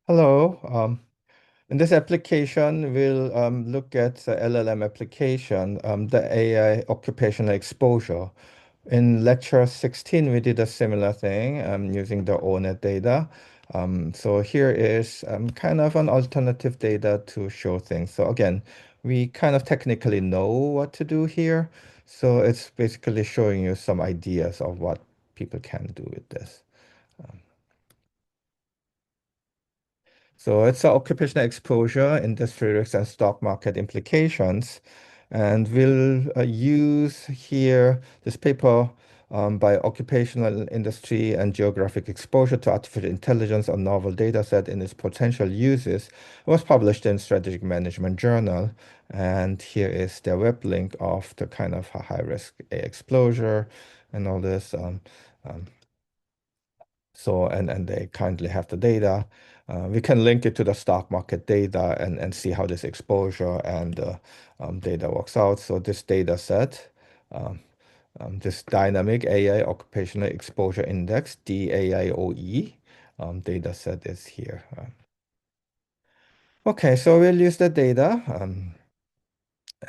Hello. In this application, we'll look at the LLM application, the AI occupational exposure. In lecture 16, we did a similar thing using the ONET data. So here is kind of an alternative data to show things. So again, we kind of technically know what to do here. So it's basically showing you some ideas of what people can do with this. So it's occupational exposure, industry risks, and stock market implications. And we'll use here this paper by occupational industry and geographic exposure to artificial intelligence, a novel data set in its potential uses. It was published in Strategic Management Journal. And here is the web link of the kind of high risk exposure and all this. Um, and they kindly have the data. We can link it to the stock market data and see how this exposure and data works out. So this data set, um, this dynamic AI occupational exposure index, DAIOE, data set is here. Okay, so we'll use the data.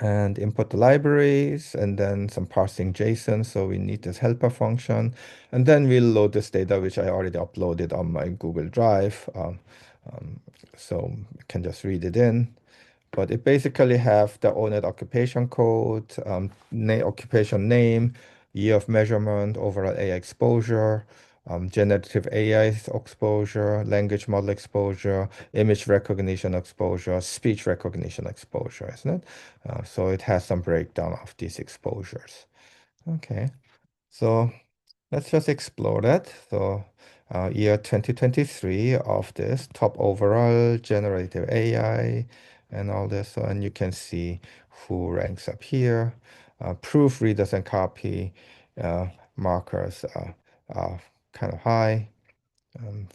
And input the libraries and then some parsing JSON. So we need this helper function. And then we'll load this data, which I already uploaded on my Google Drive. Um, so you can just read it in. But it basically have the ONET occupation code, occupation name, year of measurement, overall AI exposure, generative AI exposure, language model exposure, image recognition exposure, speech recognition exposure, isn't it? So it has some breakdown of these exposures. Okay, so let's just explore that. So year 2023 of this top overall generative AI and all this. So, and you can see who ranks up here. Proofreaders and copy markers are kind of high.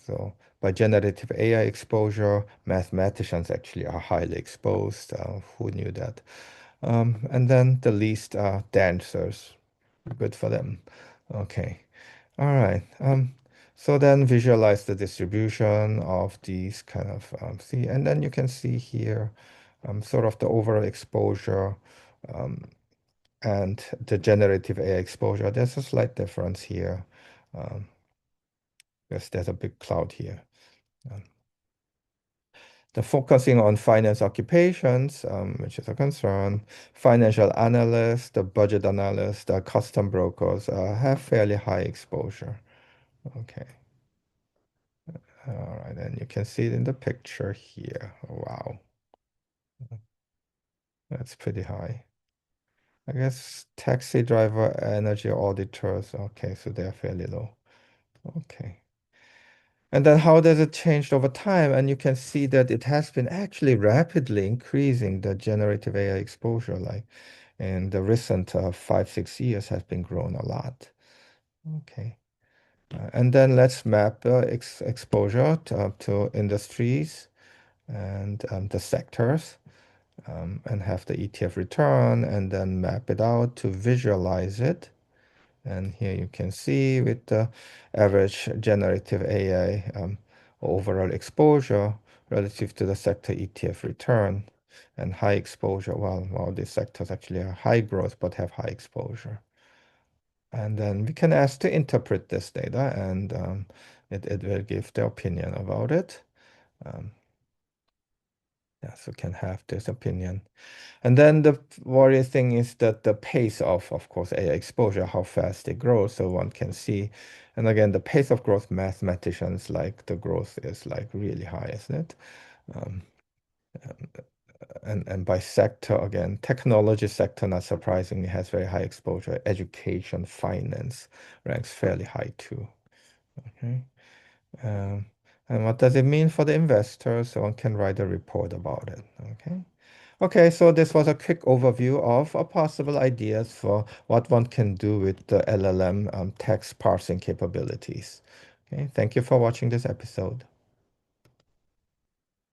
So by generative AI exposure, mathematicians actually are highly exposed. Who knew that? And then the least are dancers. Good for them. Okay. All right. So then visualize the distribution of these kind of see, and then you can see here sort of the overall exposure um, and the generative AI exposure. There's a slight difference here. Um, because there's a big cloud here. Um, the focusing on finance occupations, which is a concern, financial analysts, the budget analysts, the custom brokers have fairly high exposure. Okay. All right, and you can see it in the picture here. Wow, that's pretty high. I guess taxi driver, energy auditors. Okay, so they're fairly low. Okay. And then how does it change over time? And you can see that it has been actually rapidly increasing the generative AI exposure, like in the recent 5, 6 years has been grown a lot. Okay. And then let's map exposure to industries and the sectors. And have the ETF return and then map it out to visualize it. And here you can see with the average generative AI overall exposure relative to the sector ETF return and high exposure. Well, these sectors actually are high growth but have high exposure. And then we can ask to interpret this data and it will give the opinion about it. Um, yeah, so can have this opinion. And then the worry thing is that the pace of course, AI exposure, how fast it grows, so one can see. And again, the pace of growth, mathematicians like the growth is like really high, isn't it? Um, and by sector, again, technology sector, not surprisingly, has very high exposure. Education, finance ranks fairly high too. Okay. Um, and what does it mean for the investors? So one can write a report about it. Okay. Okay, so this was a quick overview of possible ideas for what one can do with the LLM text parsing capabilities. Okay, thank you for watching this episode.